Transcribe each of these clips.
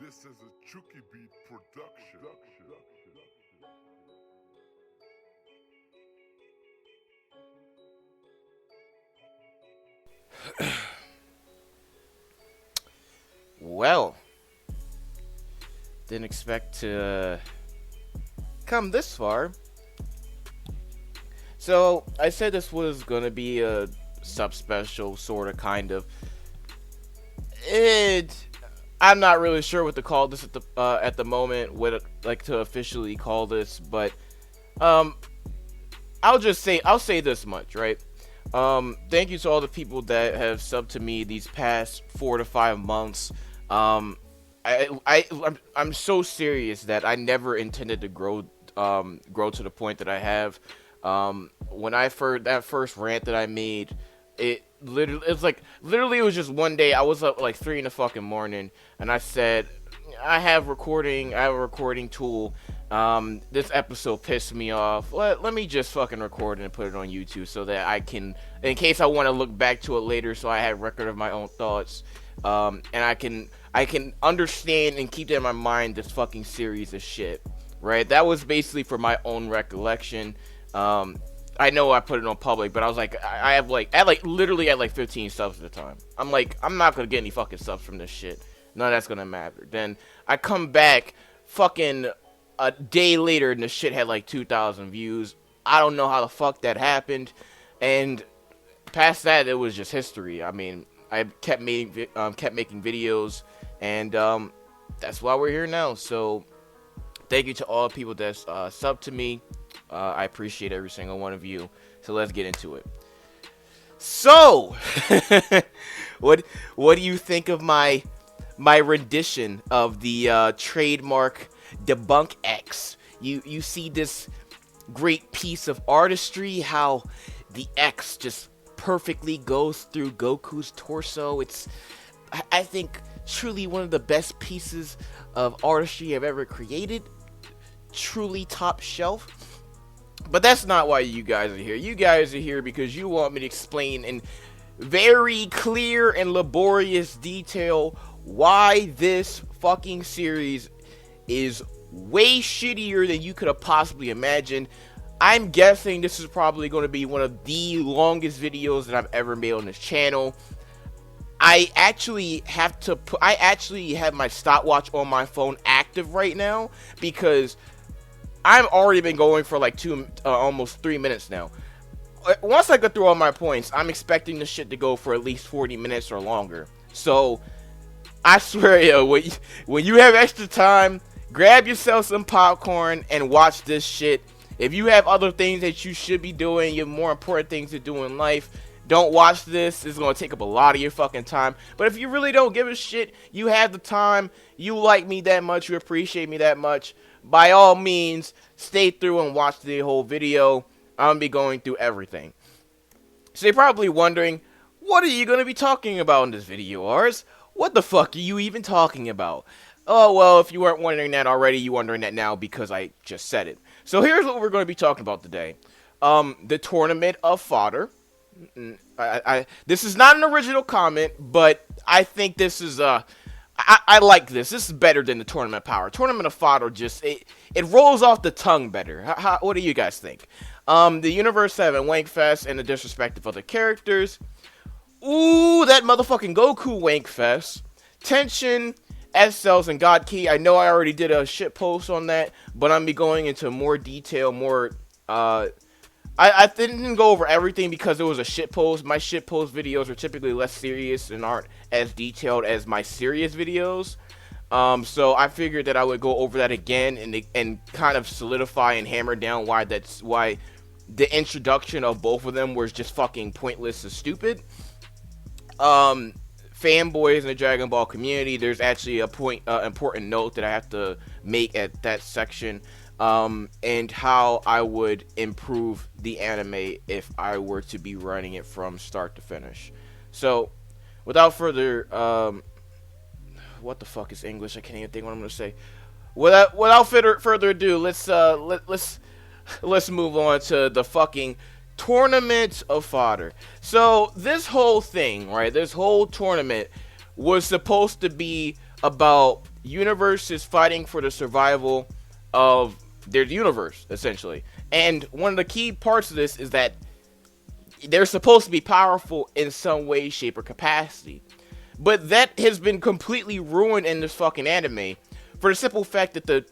This is a Chucky Beat production. Well, didn't expect to come this far. So, I said this was gonna be a sub-special, sorta, kind of. I'm not really sure what to call this at the moment, what like to officially call this, but um, I'll say this much, right? Thank you to all the people that have subbed to me these past 4 to 5 months. Um, I'm so serious that I never intended to grow to the point that I have. When I first rant that I made, it was just one day. I was up like 3 in the fucking morning, and I said, I have a recording tool. This episode pissed me off. Let me just fucking record it and put it on YouTube so that I can, in case I want to look back to it later, so I have record of my own thoughts. And I can understand and keep that in my mind this fucking series of shit. Right? That was basically for my own recollection. I know I put it on public, but I was like, I had literally had like 15 subs at the time. I'm like, I'm not gonna get any fucking subs from this shit. None of that's gonna matter. Then I come back, fucking a day later, and the shit had like 2,000 views. I don't know how the fuck that happened, and past that, it was just history. I mean, I kept making videos, and that's why we're here now. So, thank you to all the people that sub to me. I appreciate every single one of you. So let's get into it. So, what do you think of my rendition of the trademark Debunk X? You see this great piece of artistry, how the X just perfectly goes through Goku's torso. It's, I think, truly one of the best pieces of artistry I've ever created. Truly top shelf. But that's not why you guys are here. You guys are here because you want me to explain in very clear and laborious detail why this fucking series is way shittier than you could have possibly imagined. I'm guessing this is probably going to be one of the longest videos that I've ever made on this channel. I actually have my stopwatch on my phone active right now because I've already been going for like almost 3 minutes now. Once I go through all my points, I'm expecting this shit to go for at least 40 minutes or longer. So, I swear, yo, when you have extra time, grab yourself some popcorn and watch this shit. If you have other things that you should be doing, you have more important things to do in life, don't watch this. It's going to take up a lot of your fucking time. But if you really don't give a shit, you have the time, you like me that much, you appreciate me that much, by all means, stay through and watch the whole video. I'm going to be going through everything. So you're probably wondering, what are you going to be talking about in this video, Ars? What the fuck are you even talking about? Oh, well, if you weren't wondering that already, you're wondering that now because I just said it. So here's what we're going to be talking about today. The Tournament of Fodder. This is not an original comment, but I think this is I like this. This is better than the Tournament of Power. Tournament of Fodder just it rolls off the tongue better. What do you guys think? The Universe 7 Wankfest and the disrespect of other characters. Ooh, that motherfucking Goku Wankfest. Tension, S-Cells, and God Key. I know I already did a shit post on that, but I'm gonna be going into more detail, more I didn't go over everything because it was a shitpost. My shitpost videos are typically less serious and aren't as detailed as my serious videos. So I figured that I would go over that again and kind of solidify and hammer down why the introduction of both of them was just fucking pointless and stupid. Fanboys in the Dragon Ball community, there's actually a important note that I have to make at that section. And how I would improve the anime if I were to be running it from start to finish. So, without further, what the fuck is English? I can't even think what I'm gonna say. Without further ado, let's move on to the fucking Tournament of Fodder. So, this whole thing, right? This whole tournament was supposed to be about universe is fighting for the survival of their universe, essentially. And one of the key parts of this is that they're supposed to be powerful in some way, shape, or capacity. But that has been completely ruined in this fucking anime for the simple fact that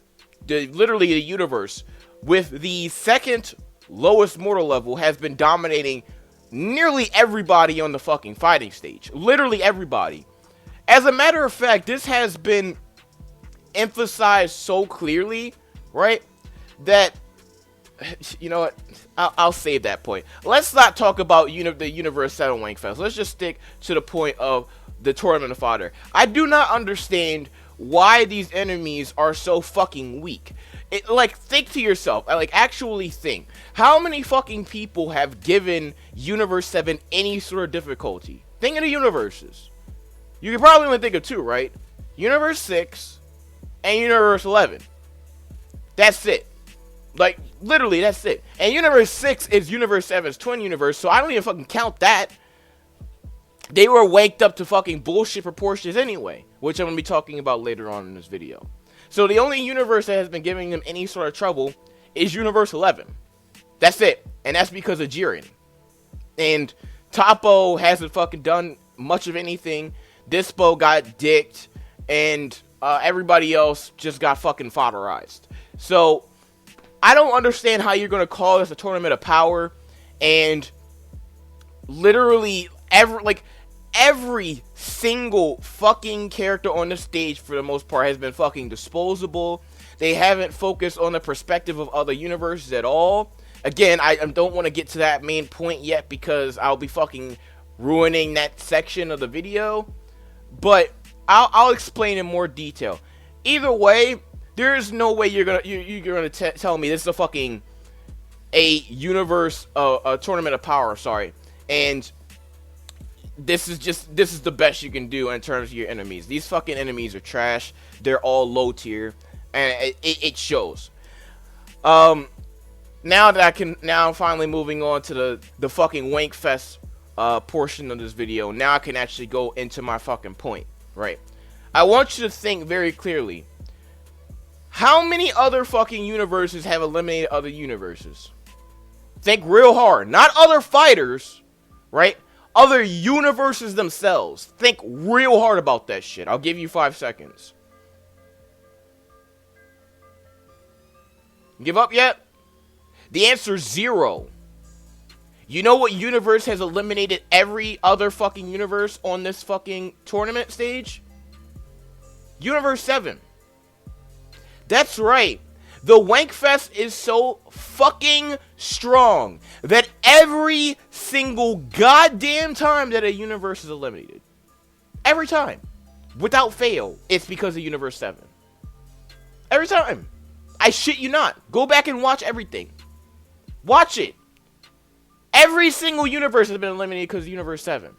literally the universe with the second lowest mortal level has been dominating nearly everybody on the fucking fighting stage. Literally everybody. As a matter of fact, this has been emphasized so clearly, right, that, you know what, I'll save that point. Let's not talk about the Universe 7 Wankfest. Let's just stick to the point of the Tournament of Fodder. I do not understand why these enemies are so fucking weak. Like, think to yourself, like, actually think. How many fucking people have given Universe 7 any sort of difficulty? Think of the universes. You can probably only think of two, right? Universe 6 and Universe 11. That's it. Like, literally, that's it. And Universe 6 is Universe 7's twin universe, so I don't even fucking count that. They were waked up to fucking bullshit proportions anyway, which I'm going to be talking about later on in this video. So the only universe that has been giving them any sort of trouble is Universe 11. That's it. And that's because of Jiren. And Toppo hasn't fucking done much of anything. Dispo got dicked. And everybody else just got fucking fodderized. So I don't understand how you're going to call this a tournament of power. And literally every single fucking character on the stage, for the most part, has been fucking disposable. They haven't focused on the perspective of other universes at all. Again, I don't want to get to that main point yet because I'll be fucking ruining that section of the video. But I'll explain in more detail. Either way, there is no way you're gonna tell me this is a universe, a tournament of power. Sorry, and this is the best you can do in terms of your enemies. These fucking enemies are trash. They're all low tier, and it shows. Now I'm finally moving on to the fucking Wankfest portion of this video. Now I can actually go into my fucking point, right? I want you to think very clearly. How many other fucking universes have eliminated other universes? Think real hard. Not other fighters, right? Other universes themselves. Think real hard about that shit. I'll give you 5 seconds. Give up yet? The answer is 0. You know what universe has eliminated every other fucking universe on this fucking tournament stage? Universe 7. That's right. The Wankfest is so fucking strong that every single goddamn time that a universe is eliminated, every time, without fail, it's because of Universe 7. Every time. I shit you not. Go back and watch everything. Watch it. Every single universe has been eliminated because of Universe 7. And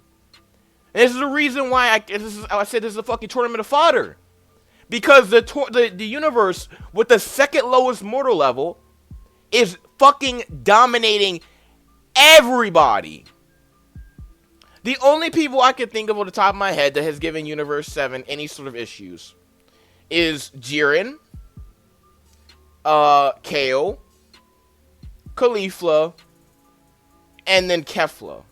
this is the reason why I said this is a fucking tournament of fodder. Because the universe with the second lowest mortal level is fucking dominating everybody. The only people I can think of on the top of my head that has given Universe 7 any sort of issues is Jiren, Kale, Caulifla, and then Kefla.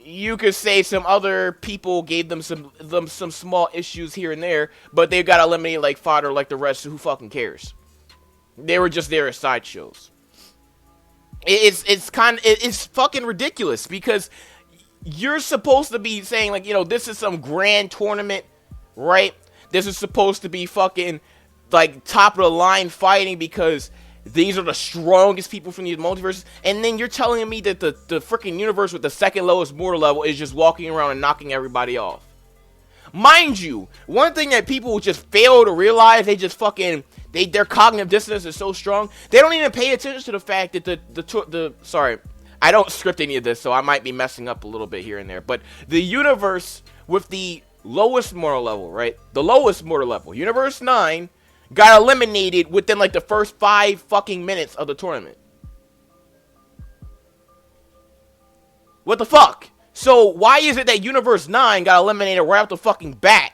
You could say some other people gave them some small issues here and there, but they got eliminated like fodder like the rest. Who fucking cares? They were just there as sideshows. It's fucking ridiculous because you're supposed to be saying like, you know, this is some grand tournament, right? This is supposed to be fucking like top of the line fighting because these are the strongest people from these multiverses, and then you're telling me that the freaking universe with the second lowest mortal level is just walking around and knocking everybody off. Mind you, one thing that people just fail to realize, they just fucking, their cognitive dissonance is so strong, they don't even pay attention to the fact that sorry, I don't script any of this, so I might be messing up a little bit here and there, but the universe with the lowest mortal level, right? The lowest mortal level, Universe 9, got eliminated within like the first 5 fucking minutes of the tournament. What the fuck? So why is it that Universe 9 got eliminated right off the fucking bat,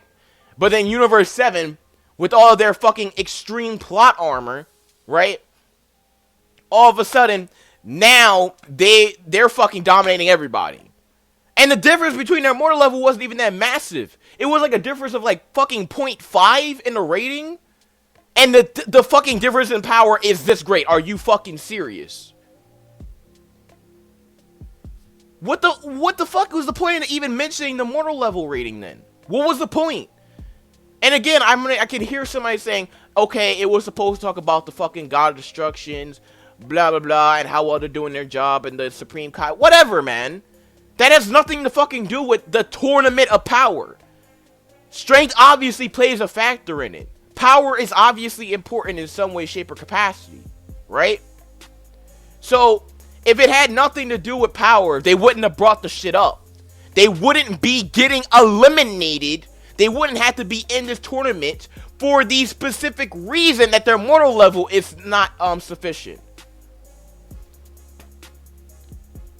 But then Universe 7, with all of their fucking extreme plot armor, right? All of a sudden, now they're fucking dominating everybody. And the difference between their mortal level wasn't even that massive. It was like a difference of like fucking 0.5 in the rating. And the fucking difference in power is this great. Are you fucking serious? What the fuck was the point of even mentioning the mortal level rating then? What was the point? And again, I can hear somebody saying, okay, it was supposed to talk about the fucking God of Destructions, blah, blah, blah, and how well they're doing their job, and the Supreme Kai. Whatever, man. That has nothing to fucking do with the Tournament of Power. Strength obviously plays a factor in it. Power is obviously important in some way, shape, or capacity. Right? So, if it had nothing to do with power, they wouldn't have brought the shit up. They wouldn't be getting eliminated. They wouldn't have to be in this tournament for the specific reason that their mortal level is not sufficient.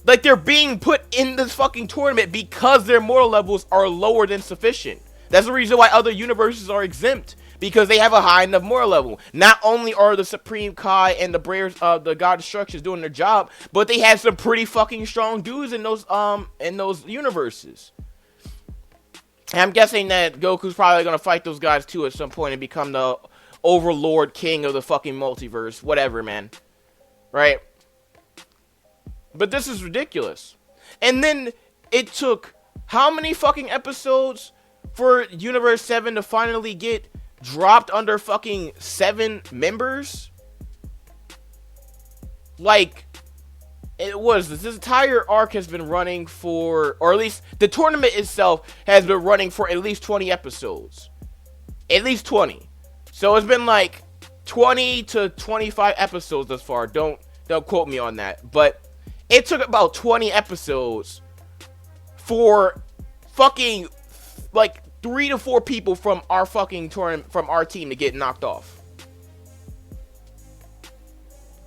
Like, they're being put in this fucking tournament because their mortal levels are lower than sufficient. That's the reason why other universes are exempt. Because they have a high enough mortal level. Not only are the Supreme Kai and the Brayers of the God Destructions doing their job, but they have some pretty fucking strong dudes in those universes. And I'm guessing that Goku's probably gonna fight those guys too at some point and become the overlord king of the fucking multiverse. Whatever, man. Right? But this is ridiculous. And then it took how many fucking episodes for Universe 7 to finally get dropped under fucking 7 members? Like, it was this entire arc has been running for, or at least the tournament itself has been running for at least 20 episodes. At least 20. So it's been like 20 to 25 episodes thus far. Don't quote me on that. But it took about 20 episodes for fucking like 3 to 4 people from our fucking tournament, from our team, to get knocked off.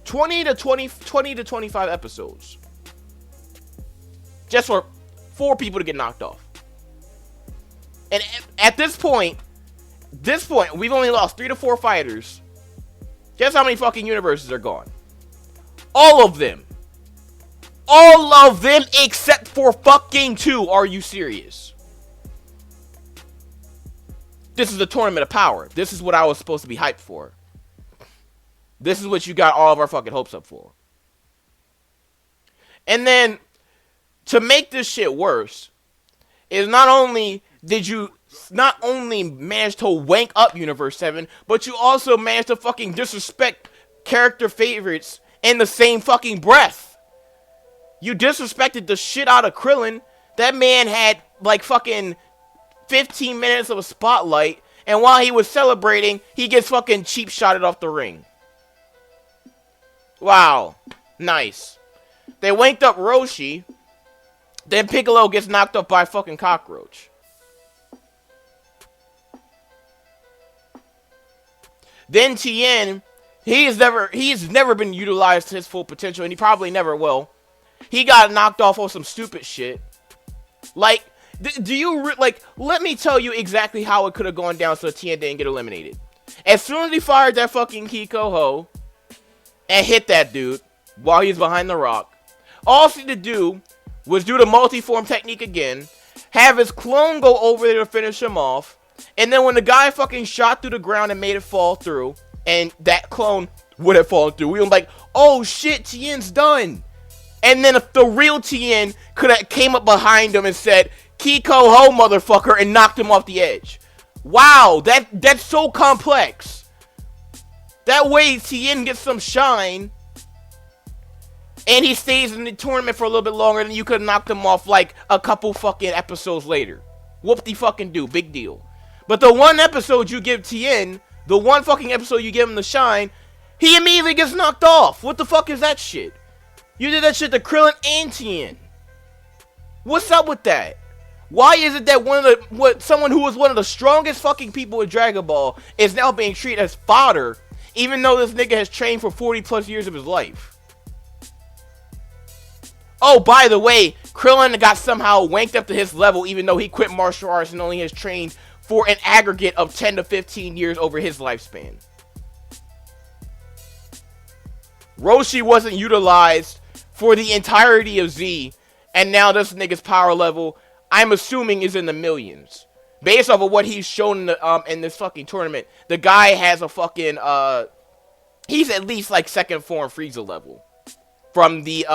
20 to 25 episodes. Just for 4 people to get knocked off. And at this point, we've only lost 3 to 4 fighters. Guess how many fucking universes are gone? All of them. All of them except for fucking 2. Are you serious? This is the Tournament of Power. This is what I was supposed to be hyped for. This is what you got all of our fucking hopes up for. And then, to make this shit worse, is not only did you not only manage to wank up Universe 7, but you also managed to fucking disrespect character favorites in the same fucking breath. You disrespected the shit out of Krillin. That man had like fucking 15 minutes of a spotlight, and while he was celebrating, he gets fucking cheap shotted off the ring. Wow. Nice. They wanked up Roshi, then Piccolo gets knocked up by a fucking cockroach. Then Tien, he's never been utilized to his full potential, and he probably never will. He got knocked off on some stupid shit. Like, do you, like, let me tell you exactly how it could have gone down so Tien didn't get eliminated. As soon as he fired that fucking Kiko Ho and hit that dude while he's behind the rock, all he had to do was do the multi-form technique again, have his clone go over there to finish him off, and then when the guy fucking shot through the ground and made it fall through, and that clone would have fallen through, we were like, oh shit, Tien's done. And then if the real Tien could have came up behind him and said, Kiko Ho, motherfucker, and knocked him off the edge. Wow, that's so complex. That way Tien gets some shine, and he stays in the tournament for a little bit longer, than you could have knocked him off like a couple fucking episodes later. Whoop-de-fucking-do, big deal. But the one episode you give Tien, the one fucking episode you give him the shine, he immediately gets knocked off. What the fuck is that shit? You did that shit to Krillin and Tien. What's up with that? Why is it that someone who was one of the strongest fucking people in Dragon Ball is now being treated as fodder, even though this nigga has trained for 40 plus years of his life? Oh, by the way, Krillin got somehow wanked up to his level, even though he quit martial arts and only has trained for an aggregate of 10 to 15 years over his lifespan. Roshi wasn't utilized for the entirety of Z, and now this nigga's power level, I'm assuming, is in the millions. Based off of what he's shown in this fucking tournament, the guy has a fucking, he's at least like second form Frieza level. From the,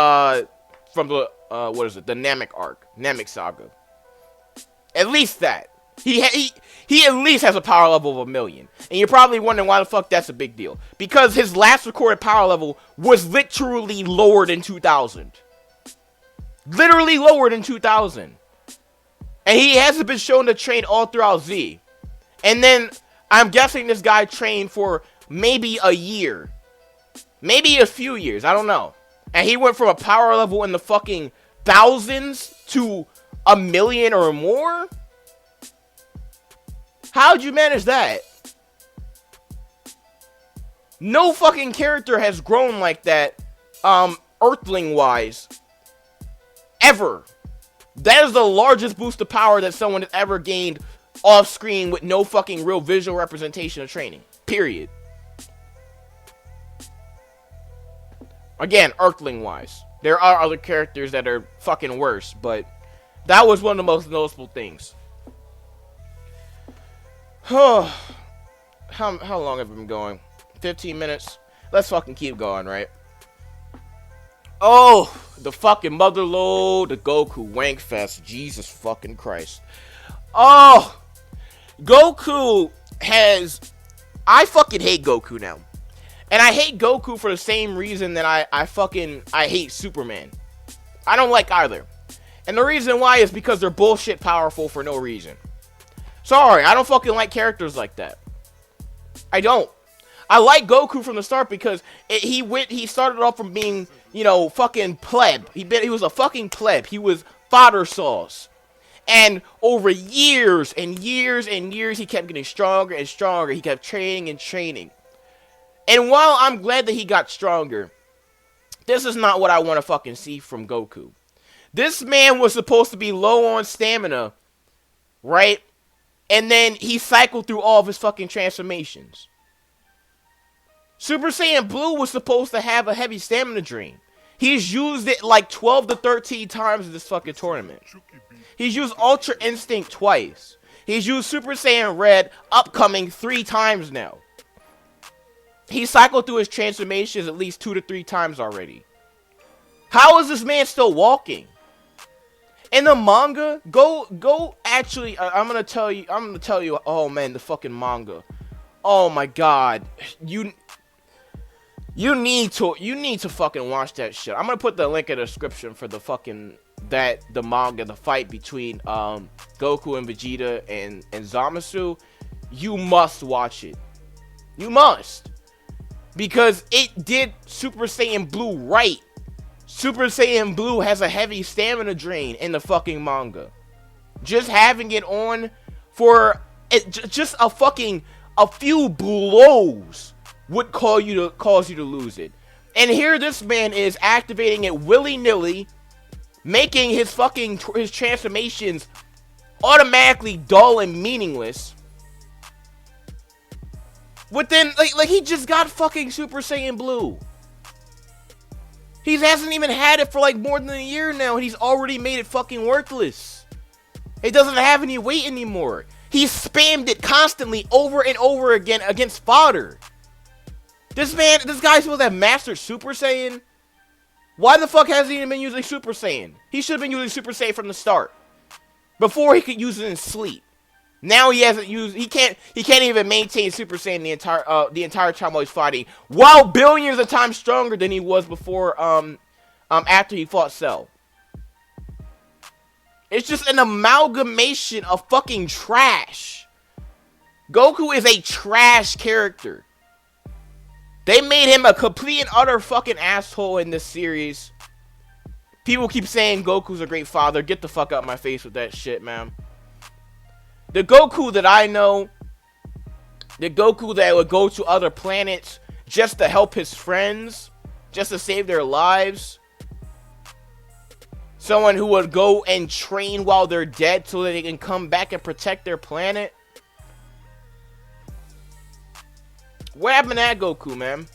what is it, the Namek arc, Namek saga. At least that. He at least has a power level of 1 million. And you're probably wondering why the fuck that's a big deal. Because his last recorded power level was literally lowered in 2000. Literally lowered in 2000. And he hasn't been shown to train all throughout Z. And then, I'm guessing this guy trained for maybe a year. Maybe a few years, I don't know. And he went from a power level in the fucking thousands to 1 million or more? How'd you manage that? No fucking character has grown like that, Earthling-wise, ever. That is the largest boost of power that someone has ever gained off-screen with no fucking real visual representation of training. Period. Again, Earthling-wise. There are other characters that are fucking worse, but that was one of the most noticeable things. How long have I been going? 15 minutes? Let's fucking keep going, right? Oh, the fucking motherload, the Goku wank fest. Jesus fucking Christ. Oh, Goku has... I fucking hate Goku now. And I hate Goku for the same reason that I hate Superman. I don't like either. And the reason why is because they're bullshit powerful for no reason. Sorry, I don't fucking like characters like that. I don't. I like Goku from the start because he started off from being, you know, fucking pleb. He was a fucking pleb. He was fodder sauce. And over years and years and years, he kept getting stronger and stronger. He kept training and training. And while I'm glad that he got stronger, this is not what I want to fucking see from Goku. This man was supposed to be low on stamina, right? And then he cycled through all of his fucking transformations. Super Saiyan Blue was supposed to have a heavy stamina drain. He's used it like 12 to 13 times in this fucking tournament. He's used Ultra Instinct twice. He's used Super Saiyan Red upcoming 3 times now. He cycled through his transformations at least 2 to 3 times already. How is this man still walking? In the manga, go actually, I'm gonna tell you, oh man, the fucking manga. Oh my god. You need to fucking watch that shit. I'm gonna put the link in the description for the fucking, the manga, the fight between, Goku and Vegeta and Zamasu. You must watch it. You must. Because it did Super Saiyan Blue right. Super Saiyan Blue has a heavy stamina drain in the fucking manga. Just having it on for just a few blows would cause you to lose it. And here this man is activating it willy-nilly, making his transformations automatically dull and meaningless. Within, like he just got fucking Super Saiyan Blue. He hasn't even had it for like more than a year now, and he's already made it fucking worthless. It doesn't have any weight anymore. He spammed it constantly over and over again against fodder. This guy's supposed to have mastered Super Saiyan. Why the fuck hasn't he even been using Super Saiyan? He should have been using Super Saiyan from the start. Before he could use it in sleep. Now he hasn't used. He can't even maintain Super Saiyan the entire time while he's fighting, while billions of times stronger than he was before. After he fought Cell. It's just an amalgamation of fucking trash. Goku is a trash character. They made him a complete and utter fucking asshole in this series. People keep saying Goku's a great father. Get the fuck out my face with that shit, man. The Goku that I know, the Goku that would go to other planets just to help his friends, just to save their lives. Someone who would go and train while they're dead so that they can come back and protect their planet. What happened to that Goku, man?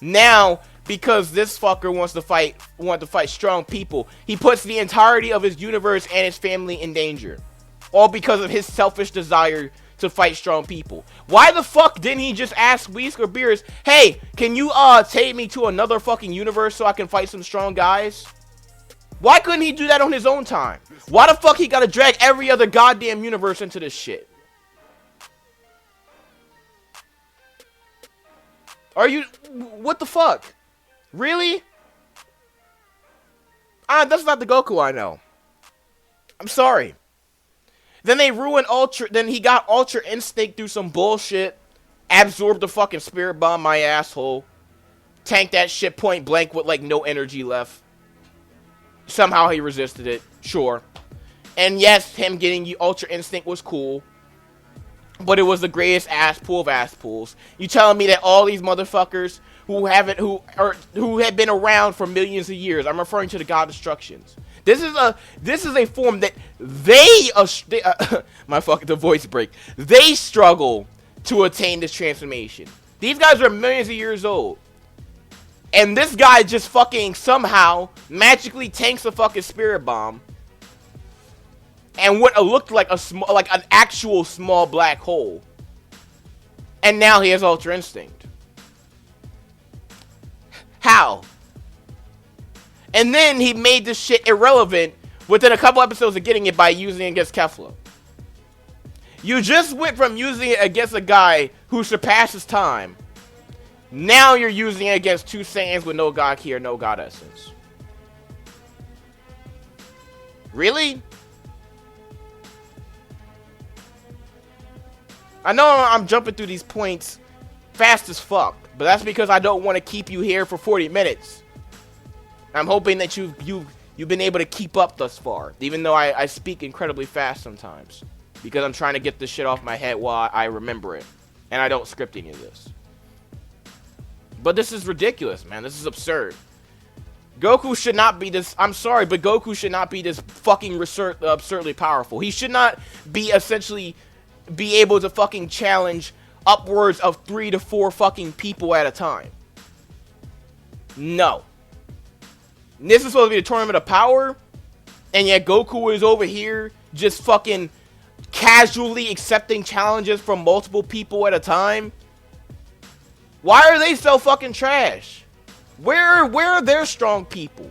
Now, because this fucker wants to fight strong people, he puts the entirety of his universe and his family in danger. All because of his selfish desire to fight strong people. Why the fuck didn't he just ask Whis or Beerus, hey, can you take me to another fucking universe so I can fight some strong guys? Why couldn't he do that on his own time? Why the fuck he gotta drag every other goddamn universe into this shit? Are you... What the fuck? Really? That's not the Goku I know. I'm sorry. Then they ruined Ultra... Then he got Ultra Instinct through some bullshit. Absorbed the fucking Spirit Bomb, my asshole. Tanked that shit point blank with, like, no energy left. Somehow he resisted it. Sure. And yes, him getting Ultra Instinct was cool. But it was the greatest ass pull of ass pulls. You telling me that all these motherfuckers who have been around for millions of years, I'm referring to the God Destructions. This is a form that the voice break. They struggle to attain this transformation. These guys are millions of years old. And this guy just fucking somehow magically tanks a fucking Spirit Bomb. And what looked like an actual small black hole. And now he has Ultra Instinct. How? And then he made this shit irrelevant within a couple episodes of getting it by using it against Kefla. You just went from using it against a guy who surpasses time. Now you're using it against two Saiyans with no God Ki or no God Essence. Really? I know I'm jumping through these points fast as fuck, but that's because I don't want to keep you here for 40 minutes. I'm hoping that you've been able to keep up thus far, even though I speak incredibly fast sometimes, because I'm trying to get this shit off my head while I remember it, and I don't script any of this. But this is ridiculous, man. This is absurd. Goku should not be this... I'm sorry, but Goku should not be this fucking absurdly powerful. He should not be essentially... be able to fucking challenge upwards of 3 to 4 fucking people at a time. No. This is supposed to be a tournament of power, and yet Goku is over here just fucking casually accepting challenges from multiple people at a time. Why are they so fucking trash? Where are their strong people?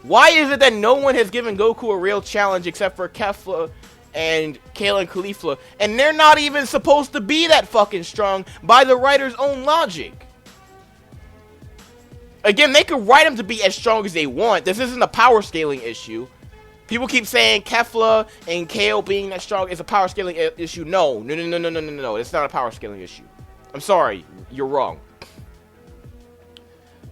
Why is it that no one has given Goku a real challenge except for Kefla and Kale and Caulifla, and they're not even supposed to be that fucking strong by the writer's own logic? Again, they could write them to be as strong as they want. This isn't a power scaling issue. People keep saying Kefla and Kale being that strong is a power scaling issue. No. It's not a power scaling issue. I'm sorry, you're wrong.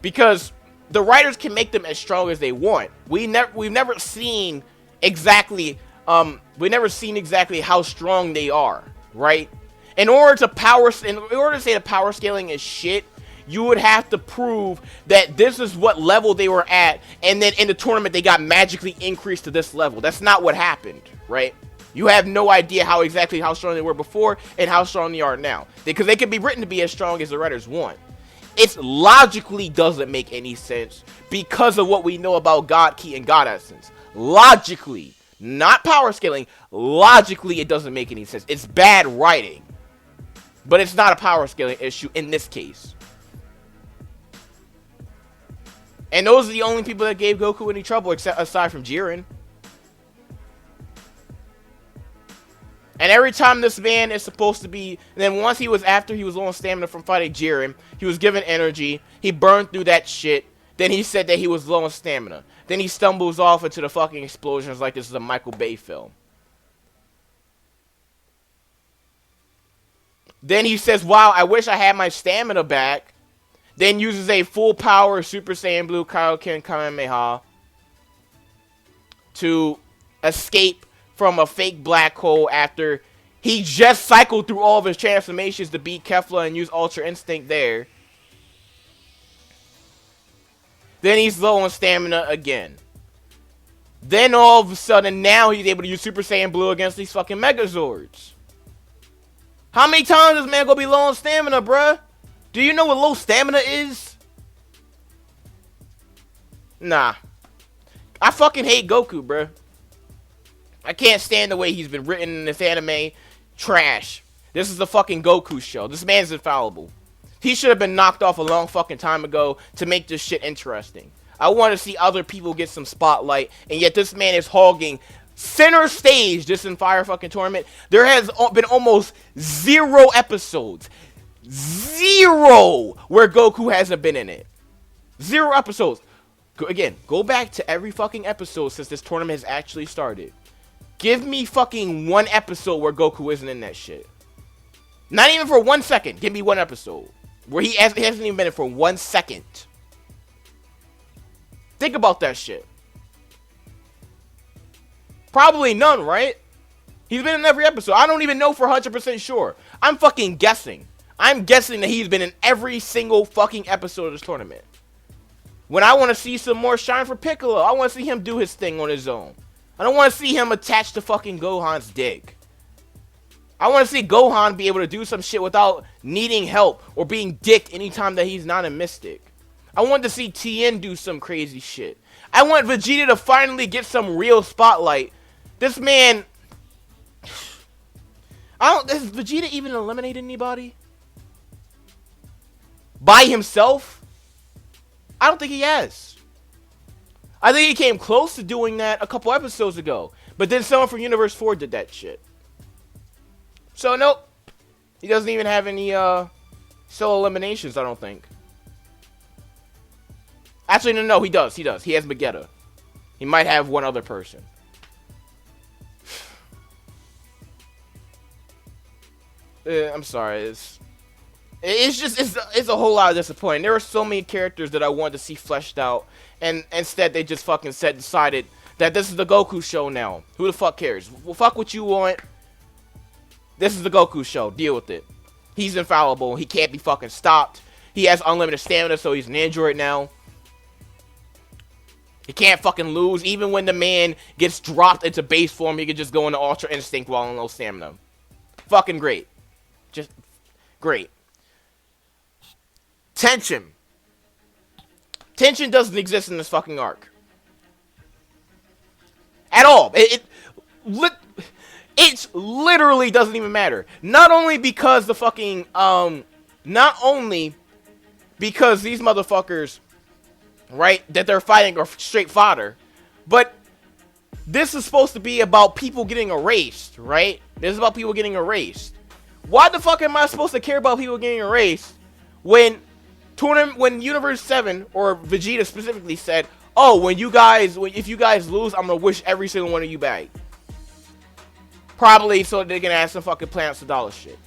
Because the writers can make them as strong as they want. We've never seen exactly how strong they are, right? In order to say the power scaling is shit, you would have to prove that this is what level they were at, and then in the tournament they got magically increased to this level. That's not what happened, right? You have no idea how strong they were before and how strong they are now. Because they could be written to be as strong as the writers want. It logically doesn't make any sense because of what we know about God Ki and God Essence. Logically. Not power scaling. Logically, it doesn't make any sense. It's bad writing. But it's not a power scaling issue in this case. And those are the only people that gave Goku any trouble aside from Jiren. And every time this man is supposed to be... Then once after he was low on stamina from fighting Jiren, he was given energy. He burned through that shit. Then he said that he was low on stamina. Then he stumbles off into the fucking explosions like this is a Michael Bay film. Then he says, wow, I wish I had my stamina back. Then uses a full power Super Saiyan Blue Kaioken Kamehameha to escape from a fake black hole after he just cycled through all of his transformations to beat Kefla and use Ultra Instinct there. Then he's low on stamina again. Then all of a sudden now he's able to use Super Saiyan Blue against these fucking Megazords. How many times is man gonna be low on stamina, bruh? Do you know what low stamina is? Nah. I fucking hate Goku, bruh. I can't stand the way he's been written in this anime. Trash. This is the fucking Goku show. This man's infallible. He should have been knocked off a long fucking time ago to make this shit interesting. I want to see other people get some spotlight, and yet this man is hogging center stage this entire fucking tournament. There has been almost 0 episodes. 0 where Goku hasn't been in it. 0 episodes. Again, go back to every fucking episode since this tournament has actually started. Give me fucking 1 episode where Goku isn't in that shit. Not even for 1 second. Give me 1 episode where he hasn't even been in for 1 second. Think about that shit. Probably none, right? He's been in every episode. I don't even know for 100% sure. I'm fucking guessing. I'm guessing that he's been in every single fucking episode of this tournament. When I want to see some more shine for Piccolo, I want to see him do his thing on his own. I don't want to see him attached to fucking Gohan's dick. I want to see Gohan be able to do some shit without needing help or being dicked anytime that he's not a mystic. I want to see Tien do some crazy shit. I want Vegeta to finally get some real spotlight. This man... Has Vegeta even eliminated anybody? By himself? I don't think he has. I think he came close to doing that a couple episodes ago. But then someone from Universe 4 did that shit. So, nope. He doesn't even have any solo eliminations, I don't think. Actually, no, he does. He does. He has Vegeta. He might have one other person. I'm sorry. It's a whole lot of disappointing. There were so many characters that I wanted to see fleshed out, and instead they just fucking decided that this is the Goku show now. Who the fuck cares? Well, fuck what you want. This is the Goku show. Deal with it. He's infallible. He can't be fucking stopped. He has unlimited stamina, so he's an android now. He can't fucking lose. Even when the man gets dropped into base form, he can just go into Ultra Instinct while on low stamina. Fucking great. Just great. Tension. Tension doesn't exist in this fucking arc. At all. It literally doesn't even matter. Not only because the fucking, not only because these motherfuckers, right, that they're fighting are straight fodder, but this is supposed to be about people getting erased, right? This is about people getting erased. Why the fuck am I supposed to care about people getting erased when Universe 7 or Vegeta specifically said, "Oh, if you guys lose, I'm gonna wish every single one of you back." Probably so they can add some fucking Planet Sadala shit.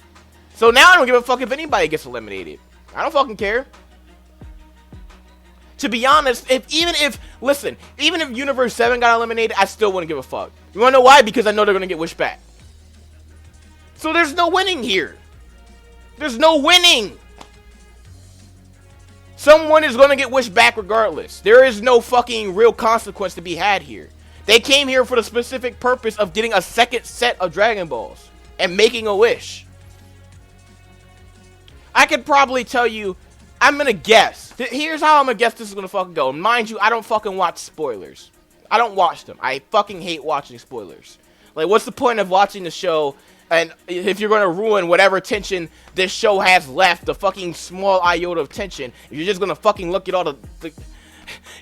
So now I don't give a fuck if anybody gets eliminated. I don't fucking care. To be honest, even if Universe 7 got eliminated, I still wouldn't give a fuck. You wanna know why? Because I know they're gonna get wished back. So there's no winning here. There's no winning. Someone is gonna get wished back regardless. There is no fucking real consequence to be had here. They came here for the specific purpose of getting a second set of Dragon Balls and making a wish. I could probably tell you, I'm gonna guess. Here's how I'm gonna guess this is gonna fucking go. Mind you, I don't fucking watch spoilers. I don't watch them. I fucking hate watching spoilers. Like, what's the point of watching the show, and if you're gonna ruin whatever tension this show has left, the fucking small iota of tension, if you're just gonna fucking look at all if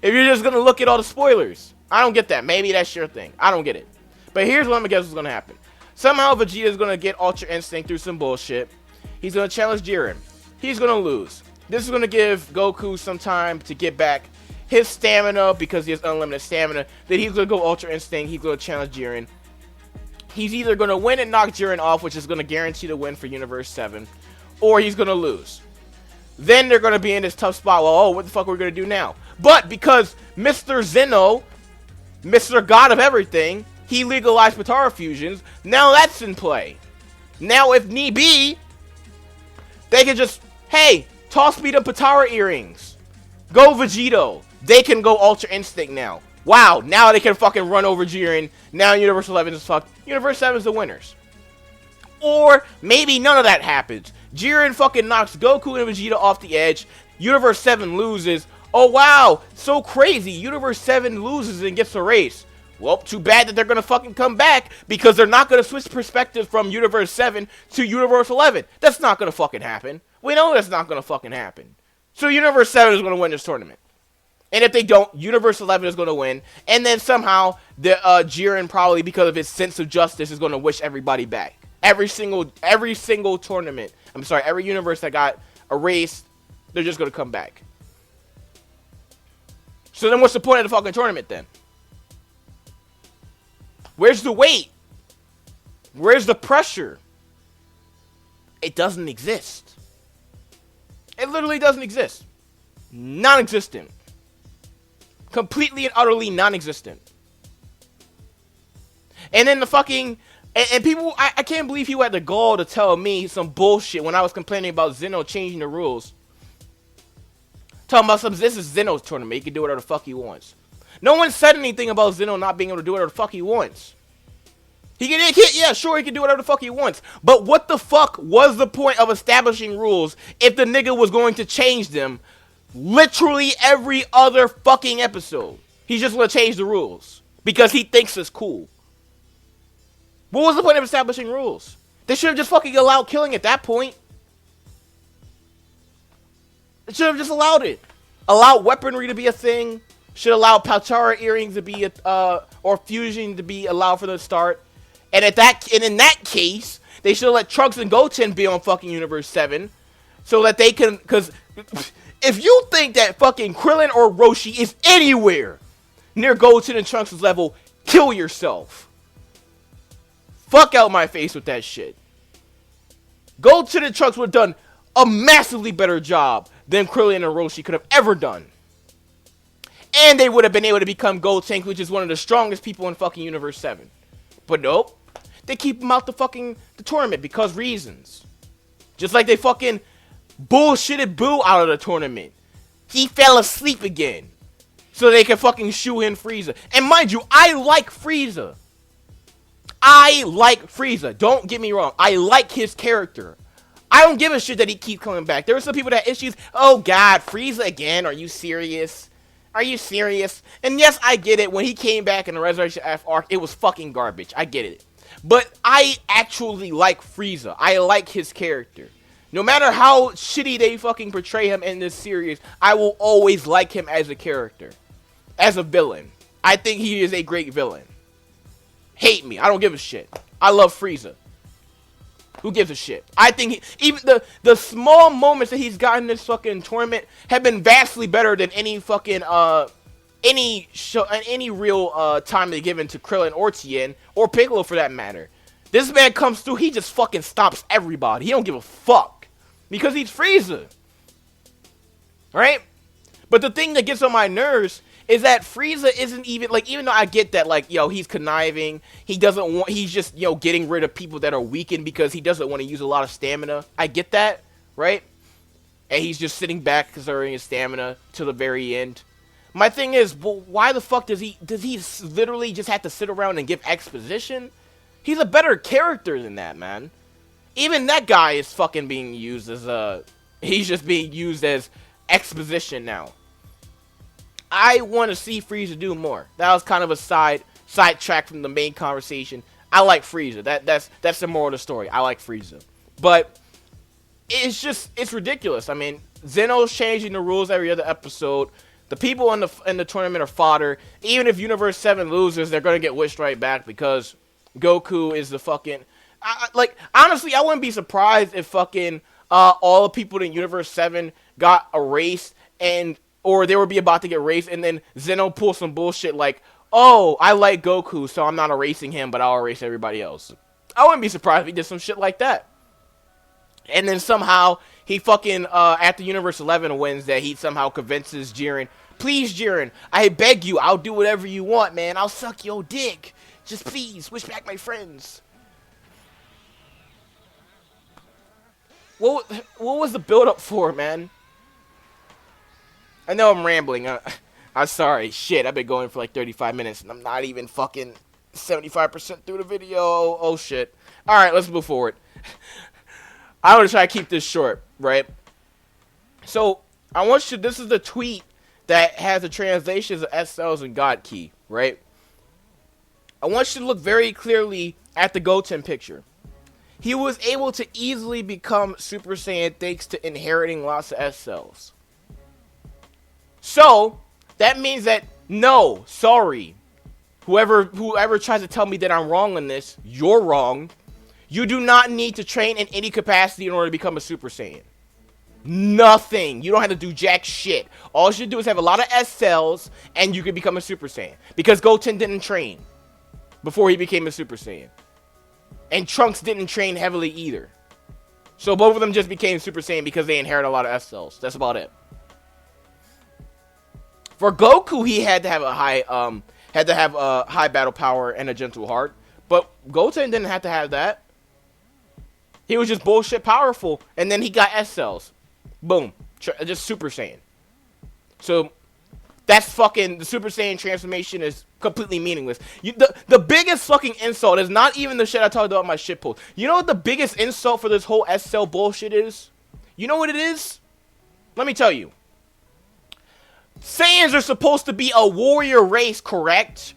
you're just gonna look at all the spoilers. I don't get that. Maybe that's your thing. I don't get it. But here's what I'm gonna guess is gonna happen. Somehow Vegeta's gonna get Ultra Instinct through some bullshit. He's gonna challenge Jiren. He's gonna lose. This is gonna give Goku some time to get back his stamina because he has unlimited stamina. Then he's gonna go Ultra Instinct. He's gonna challenge Jiren. He's either gonna win and knock Jiren off, which is gonna guarantee the win for Universe 7, or he's gonna lose. Then they're gonna be in this tough spot. Well, oh, what the fuck are we gonna do now? But because Mr. Zeno, Mr. God of everything, he legalized Potara fusions, now that's in play. Now, if need be, they can just, hey, toss me the Potara earrings. Go Vegito. They can go Ultra Instinct now. Wow, now they can fucking run over Jiren. Now Universe 11 is fucked. Universe 7 is the winners. Or maybe none of that happens. Jiren fucking knocks Goku and Vegeta off the edge. Universe 7 loses. Oh wow, so crazy. Universe 7 loses and gets erased. Well, too bad that they're gonna fucking come back, because they're not gonna switch perspective from Universe 7 to Universe 11. That's not gonna fucking happen. We know that's not gonna fucking happen. So Universe 7 is gonna win this tournament. And if they don't, Universe 11 is going to win. And then somehow, the Jiren, probably because of his sense of justice, is going to wish everybody back. Every single tournament. I'm sorry, every universe that got erased, they're just going to come back. So then what's the point of the fucking tournament then? Where's the weight? Where's the pressure? It doesn't exist. It literally doesn't exist. Non-existent. Completely and utterly non-existent. And then the fucking... And people... I can't believe you had the gall to tell me some bullshit when I was complaining about Zeno changing the rules. Talking about this is Zeno's tournament. He can do whatever the fuck he wants. No one said anything about Zeno not being able to do whatever the fuck he wants. Yeah, sure, he can do whatever the fuck he wants. But what the fuck was the point of establishing rules if the nigga was going to change them literally every other fucking episode? He's just gonna change the rules because he thinks it's cool. What was the point of establishing rules? They should have just fucking allowed killing at that point. They should have just allowed it. Allowed weaponry to be a thing. Should allow Palchara earrings to be or fusion to be allowed for the start. And in that case, they should have let Trunks and Goten be on fucking Universe 7 so that they can, because if you think that fucking Krillin or Roshi is anywhere near Goten and Trunks' level, kill yourself. Fuck out my face with that shit. Goten and Trunks would have done a massively better job than Krillin and Roshi could have ever done. And they would have been able to become Goten, which is one of the strongest people in fucking Universe 7. But nope. They keep him out the tournament because reasons. Just like they fucking bullshitted Boo out of the tournament. He fell asleep again. So they can fucking shoe in Frieza. And mind you, I like Frieza. Don't get me wrong. I like his character. I don't give a shit that he keeps coming back. There were some people that had issues. Oh god, Frieza again? Are you serious? Are you serious? And yes, I get it. When he came back in the Resurrection F arc, it was fucking garbage. I get it. But I actually like Frieza. I like his character. No matter how shitty they fucking portray him in this series, I will always like him as a character. As a villain. I think he is a great villain. Hate me. I don't give a shit. I love Frieza. Who gives a shit? I think even the small moments that he's gotten in this fucking tournament have been vastly better than any fucking any real time they given to Krillin or Tien or Piccolo for that matter. This man comes through, he just fucking stops everybody. He don't give a fuck because he's Frieza, right? But the thing that gets on my nerves is that Frieza isn't even, like, even though I get that, like, yo, he's conniving, he's just, you know, getting rid of people that are weakened because he doesn't want to use a lot of stamina. I get that, right? And he's just sitting back conserving his stamina to the very end. My thing is, well, why the fuck does he literally just have to sit around and give exposition? He's a better character than that, man. Even that guy is fucking being used as he's just being used as exposition now. I want to see Frieza do more. That was kind of a sidetrack from the main conversation. I like Frieza. That's the moral of the story. I like Frieza. But it's ridiculous. I mean, Zeno's changing the rules every other episode. The people in the tournament are fodder. Even if Universe 7 loses, they're gonna get wished right back because Goku is the fucking like, honestly, I wouldn't be surprised if fucking all the people in Universe 7 got erased or they would be about to get erased, and then Zeno pulls some bullshit like, oh, I like Goku, so I'm not erasing him, but I'll erase everybody else. I wouldn't be surprised if he did some shit like that. And then somehow, he fucking, after Universe 11 wins, that he somehow convinces Jiren, please, Jiren, I beg you, I'll do whatever you want, man. I'll suck your dick. Just please, wish back my friends. What was the build-up for, man? I know I'm rambling. I'm sorry. Shit, I've been going for like 35 minutes, and I'm not even fucking 75% through the video. Oh, shit. Alright, let's move forward. I'm gonna try to keep this short, right? So I want you. This is the tweet that has the translations of S cells and God Key, right? I want you to look very clearly at the Goten picture. He was able to easily become Super Saiyan thanks to inheriting lots of S cells. So that means that no, sorry, whoever tries to tell me that I'm wrong on this, you're wrong. You do not need to train in any capacity in order to become a Super Saiyan. Nothing. You don't have to do jack shit. All you should do is have a lot of S cells and you can become a Super Saiyan. Because Goten didn't train before he became a Super Saiyan. And Trunks didn't train heavily either. So both of them just became Super Saiyan because they inherited a lot of S cells. That's about it. For Goku, he had to have a high battle power and a gentle heart. But Goten didn't have to have that. He was just bullshit powerful, and then he got S cells. Boom. Just Super Saiyan. So, that's fucking... The Super Saiyan transformation is completely meaningless. The biggest fucking insult is not even the shit I talked about in my shitpost. You know what the biggest insult for this whole S cell bullshit is? You know what it is? Let me tell you. Saiyans are supposed to be a warrior race, correct?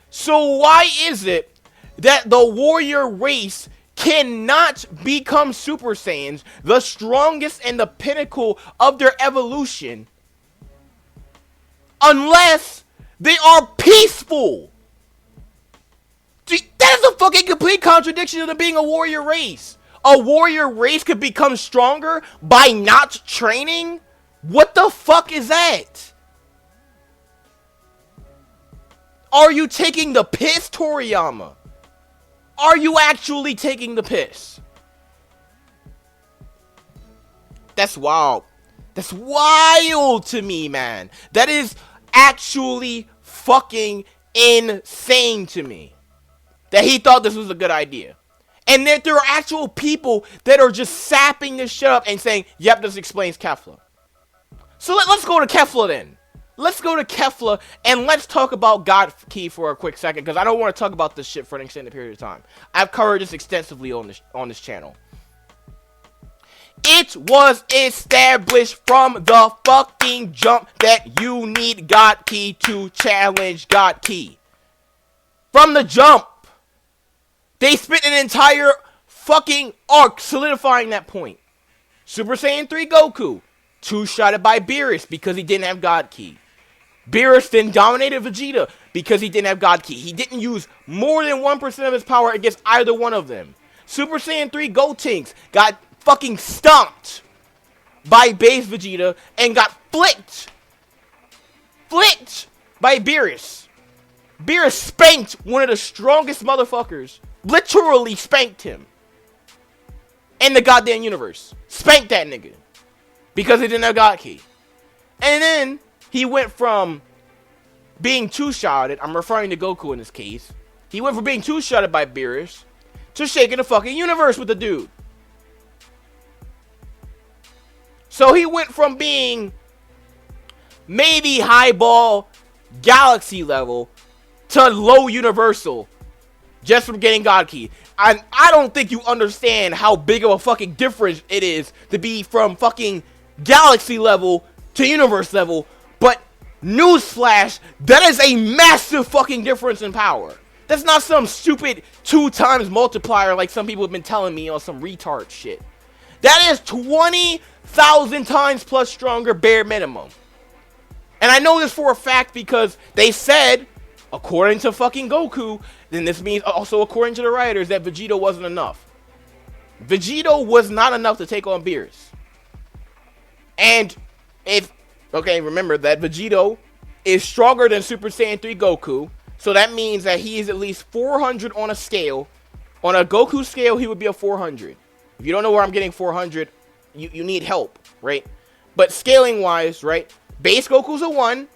So why is it that the warrior race cannot become Super Saiyans, the strongest and the pinnacle of their evolution, unless they are peaceful? That is a fucking complete contradiction to them being a warrior race. A warrior race could become stronger by not training? What the fuck is that? Are you taking the piss, Toriyama? Are you actually taking the piss? That's wild. That's wild to me, man. That is actually fucking insane to me. That he thought this was a good idea. And that there are actual people that are just sapping this shit up and saying, yep, this explains Kefla. So let's go to Kefla then. Let's go to Kefla and let's talk about God Key for a quick second, because I don't want to talk about this shit for an extended period of time. I've covered this extensively on this channel. It was established from the fucking jump that you need God Key to challenge God Key. From the jump. They spent an entire fucking arc solidifying that point. Super Saiyan 3 Goku. Two-shotted by Beerus because he didn't have God Key. Beerus then dominated Vegeta because he didn't have God Key. He didn't use more than 1% of his power against either one of them. Super Saiyan 3 Gotenks got fucking stomped by base Vegeta and got flicked by Beerus. Beerus spanked one of the strongest motherfuckers. Literally spanked him. In the goddamn universe. Spanked that nigga. Because he didn't have God Key. And then he went from being two-shotted, I'm referring to Goku in this case. He went from being two-shotted by Beerus to shaking the fucking universe with the dude. So he went from being maybe highball galaxy level to low universal just from getting God Key. I don't think you understand how big of a fucking difference it is to be from fucking galaxy level to universe level, but newsflash, that is a massive fucking difference in power. That's not some stupid 2 times multiplier like some people have been telling me on some retard shit. That is 20,000 times plus stronger bare minimum. And I know this for a fact because they said, according to fucking Goku, then this means also according to the writers, that Vegeta wasn't enough. Vegeta was not enough to take on Beerus. And remember that Vegeta is stronger than Super Saiyan 3 Goku. So that means that he is at least 400 on a scale. On a Goku scale, he would be a 400. If you don't know where I'm getting 400, you need help, right? But scaling wise, right? Base Goku's a 1.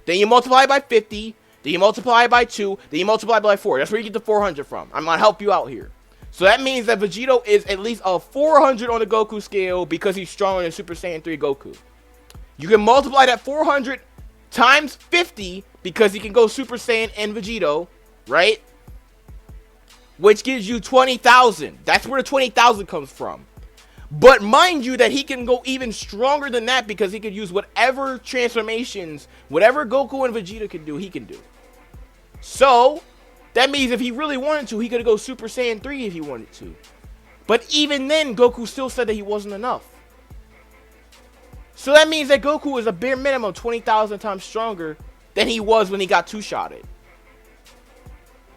Then you multiply by 50. Then you multiply by 2. Then you multiply by 4. That's where you get the 400 from. I'm going to help you out here. So that means that Vegeta is at least a 400 on the Goku scale because he's stronger than Super Saiyan 3 Goku. You can multiply that 400 times 50 because he can go Super Saiyan and Vegeta, right? which gives you 20,000. That's where the 20,000 comes from. But mind you that he can go even stronger than that because he could use whatever transformations, whatever Goku and Vegeta can do, he can do. So, that means if he really wanted to, he could go Super Saiyan 3 if he wanted to. But even then, Goku still said that he wasn't enough. So that means that Goku is a bare minimum 20,000 times stronger than he was when he got two-shotted.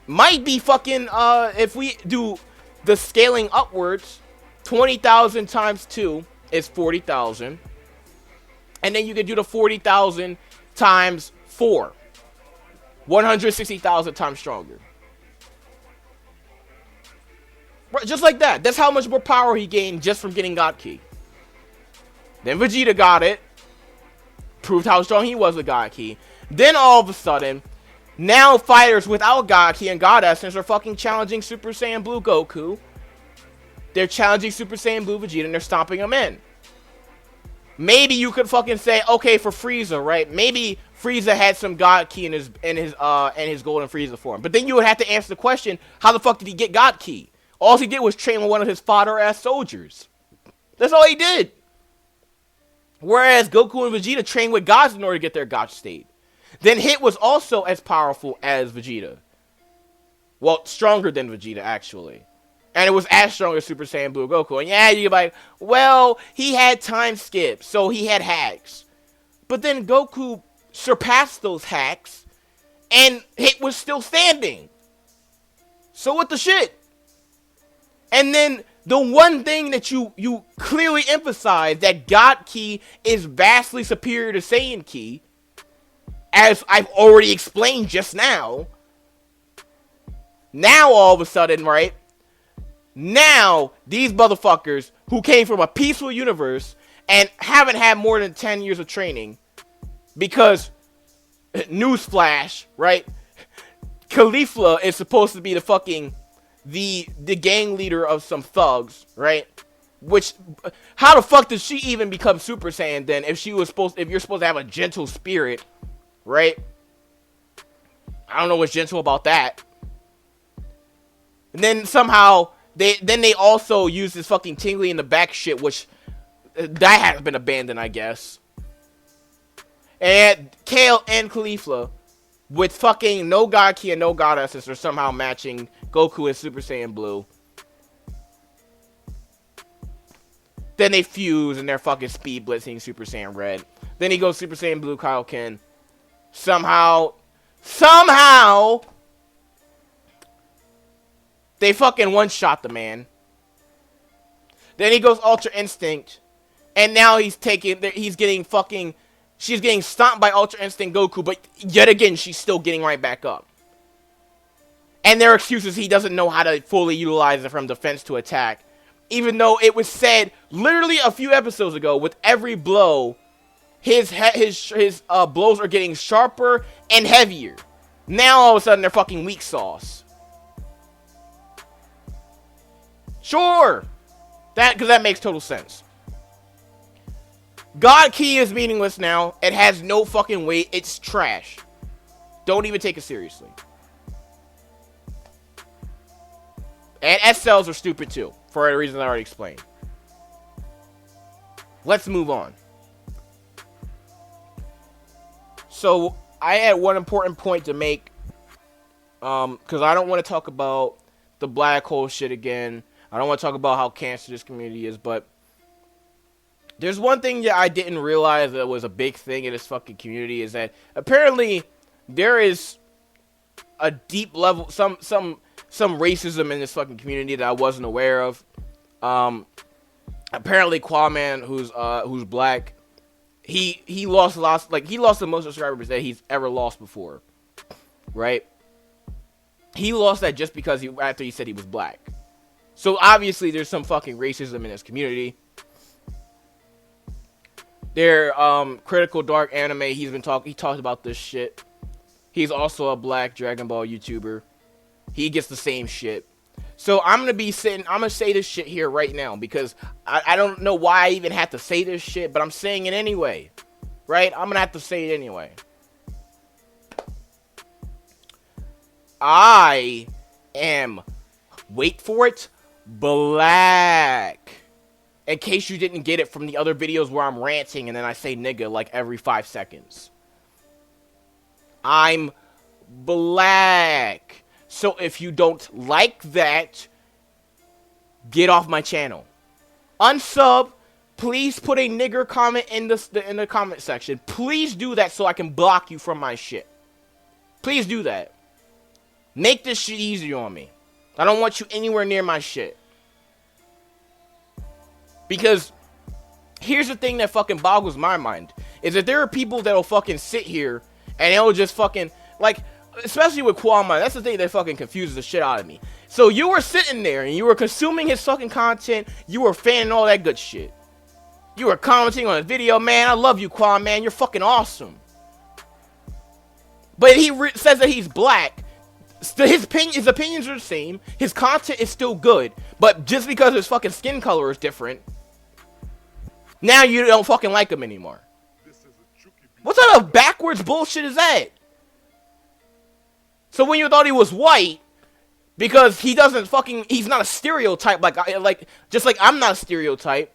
Might be fucking, if we do the scaling upwards, 20,000 times 2 is 40,000. And then you can do the 40,000 times 4. 160,000 times stronger. Just like that. That's how much more power he gained just from getting God Ki. Then Vegeta got it. Proved how strong he was with God Ki. Then all of a sudden, now fighters without God Ki and God Essence are fucking challenging Super Saiyan Blue Goku. They're challenging Super Saiyan Blue Vegeta and they're stomping him in. Maybe you could fucking say, okay, for Frieza, right? Maybe Frieza had some God Ki in his golden Frieza form. But then you would have to answer the question, how the fuck did he get God Ki? All he did was train with one of his fodder-ass soldiers. That's all he did. Whereas Goku and Vegeta trained with gods in order to get their God state. Then Hit was also as powerful as Vegeta. Well, stronger than Vegeta, actually. And it was as strong as Super Saiyan Blue Goku. And yeah, you're like, well, he had time skips, so he had hacks. But then Goku surpassed those hacks, and Hit was still standing. So what the shit? And then the one thing that you clearly emphasize, that God Ki is vastly superior to Saiyan Ki, as I've already explained just now. Now all of a sudden, right? Now, these motherfuckers who came from a peaceful universe and haven't had more than 10 years of training, because, newsflash, right? Caulifla is supposed to be the fucking, the gang leader of some thugs, right? Which, how the fuck did she even become Super Saiyan then if you're supposed to have a gentle spirit, right? I don't know what's gentle about that. And then somehow, they also use this fucking tingly in the back shit, which that has been abandoned, I guess. And Kale and Caulifla, with fucking no God Ki and no God Essence, are somehow matching Goku and Super Saiyan Blue. Then they fuse and they're fucking speed blitzing Super Saiyan Red. Then he goes Super Saiyan Blue Kaioken. Somehow, they fucking one-shot the man. Then he goes Ultra Instinct. And now she's getting stomped by Ultra Instinct Goku, but yet again, she's still getting right back up. And their excuse is he doesn't know how to fully utilize it from defense to attack. Even though it was said literally a few episodes ago, with every blow, his blows are getting sharper and heavier. Now all of a sudden they're fucking weak sauce. Sure, because that makes total sense. God Ki is meaningless now. It has no fucking weight. It's trash. Don't even take it seriously. And S-cells are stupid too, for the reasons I already explained. Let's move on. So, I had one important point to make. Because I don't want to talk about the black hole shit again. I don't want to talk about how cancer this community is, but there's one thing that I didn't realize that was a big thing in this fucking community, is that apparently there is a deep level, some racism in this fucking community that I wasn't aware of. Apparently Quaman, who's black, he lost the most subscribers that he's ever lost before, right? He lost that just because after he said he was black. So obviously there's some fucking racism in this community. Their Critical Dark Anime, he talked about this shit. He's also a black Dragon Ball YouTuber. He gets the same shit. So I'm gonna say this shit here right now, because I don't know why I even have to say this shit, but I'm saying it anyway. Right? I'm gonna have to say it anyway. I am Wait for it. Black. In case you didn't get it from the other videos where I'm ranting and then I say nigga like every 5 seconds. I'm black. So if you don't like that, get off my channel. Unsub. Please put a nigger comment in the comment section. Please do that so I can block you from my shit. Please do that. Make this shit easier on me. I don't want you anywhere near my shit. Because here's the thing that fucking boggles my mind. Is that there are people that'll fucking sit here and they'll just fucking, like, especially with Kwame, that's the thing that fucking confuses the shit out of me. So you were sitting there and you were consuming his fucking content. You were fanning all that good shit. You were commenting on his video. Man, I love you, Kwame, man. You're fucking awesome. But he says that he's black. His opinions are the same. His content is still good. But just because his fucking skin color is different, now you don't fucking like him anymore. What type of backwards bullshit is that? So when you thought he was white, because he doesn't fucking, he's not a stereotype just like I'm not a stereotype,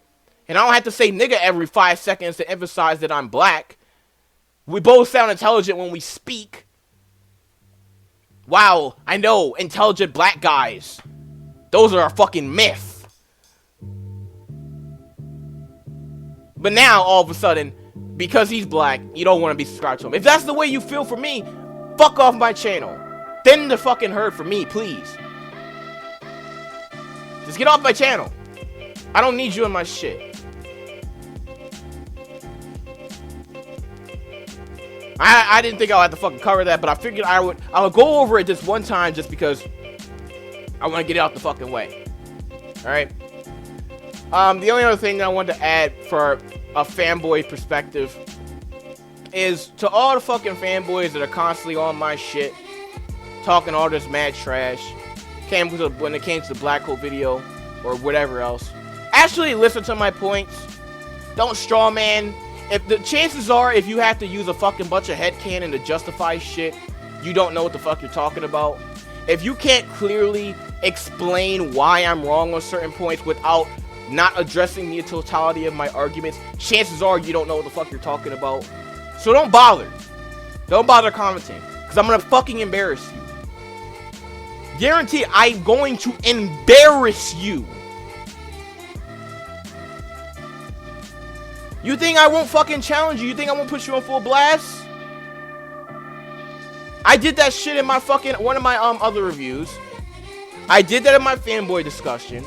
and I don't have to say nigga every 5 seconds to emphasize that I'm black. We both sound intelligent when we speak. Wow, I know, intelligent black guys. Those are a fucking myth. But now, all of a sudden, because he's black, you don't want to be subscribed to him. If that's the way you feel for me, fuck off my channel. Thin the fucking herd for me, please. Just get off my channel. I don't need you in my shit. I didn't think I would have to fucking cover that, but I figured I would go over it this one time just because I want to get it out the fucking way. Alright? The only other thing that I wanted to add for a fanboy perspective is to all the fucking fanboys that are constantly on my shit, talking all this mad trash, when it came to the Black Hole video, or whatever else. Actually listen to my points. Don't straw man. If the chances are, if you have to use a fucking bunch of headcanon to justify shit, you don't know what the fuck you're talking about. If you can't clearly explain why I'm wrong on certain points without not addressing the totality of my arguments, chances are you don't know what the fuck you're talking about. So don't bother. Don't bother commenting, because I'm gonna fucking embarrass you. Guarantee I'm going to embarrass you. You think I won't fucking challenge you? You think I won't put you on full blast? I did that shit in my fucking, one of my other reviews. I did that in my fanboy discussion.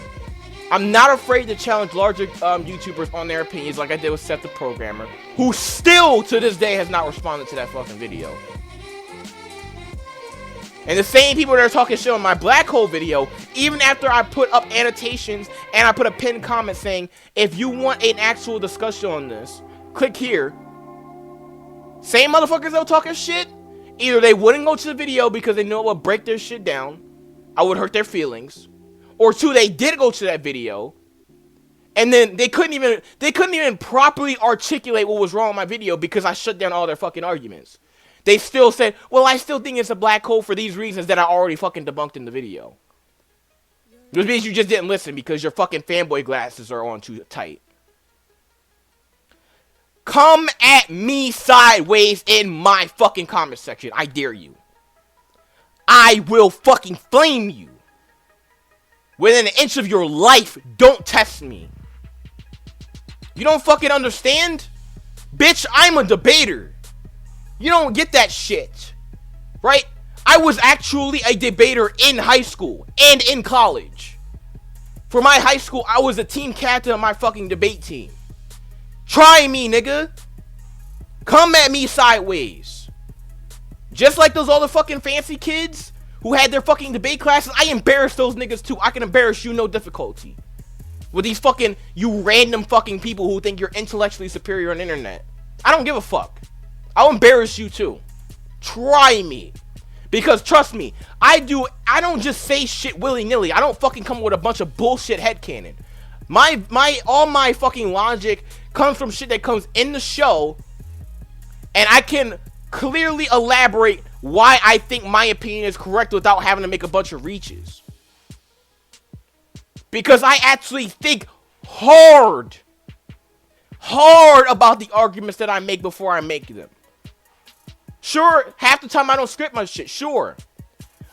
I'm not afraid to challenge larger YouTubers on their opinions like I did with Seth the Programmer, who still to this day has not responded to that fucking video. And the same people that are talking shit on my Black Hole video, even after I put up annotations and I put a pinned comment saying, if you want an actual discussion on this, click here. Same motherfuckers that were talking shit, either they wouldn't go to the video because they know it would break their shit down, I would hurt their feelings, or two, they did go to that video, and then they couldn't even properly articulate what was wrong with my video because I shut down all their fucking arguments. They still said, well, I still think it's a black hole for these reasons that I already fucking debunked in the video. Which means you just didn't listen because your fucking fanboy glasses are on too tight. Come at me sideways in my fucking comment section. I dare you. I will fucking flame you. Within an inch of your life, don't test me. You don't fucking understand? Bitch, I'm a debater. You don't get that shit, right? I was actually a debater in high school and in college. For my high school, I was a team captain of my fucking debate team. Try me, nigga. Come at me sideways. Just like those other fucking fancy kids who had their fucking debate classes, I embarrass those niggas too. I can embarrass you, no difficulty. With these fucking, you random fucking people who think you're intellectually superior on the internet. I don't give a fuck. I'll embarrass you too. Try me. Because trust me, I don't just say shit willy-nilly. I don't fucking come with a bunch of bullshit headcanon. All my fucking logic comes from shit that comes in the show, and I can clearly elaborate why I think my opinion is correct without having to make a bunch of reaches. Because I actually think hard about the arguments that I make before I make them. Sure, half the time I don't script my shit, sure.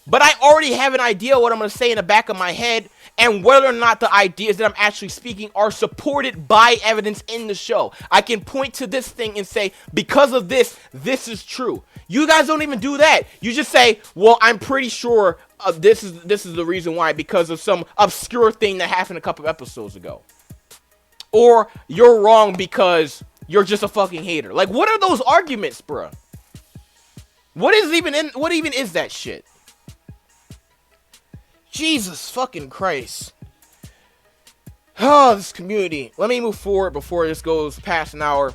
But I already have an idea what I'm going to say in the back of my head, and whether or not the ideas that I'm actually speaking are supported by evidence in the show. I can point to this thing and say, because of this, this is true. You guys don't even do that. You just say, well, I'm pretty sure this is the reason why, because of some obscure thing that happened a couple episodes ago. Or you're wrong because you're just a fucking hater. Like, what are those arguments, bruh? What even is that shit? Jesus fucking Christ. Oh, this community. Let me move forward before this goes past an hour.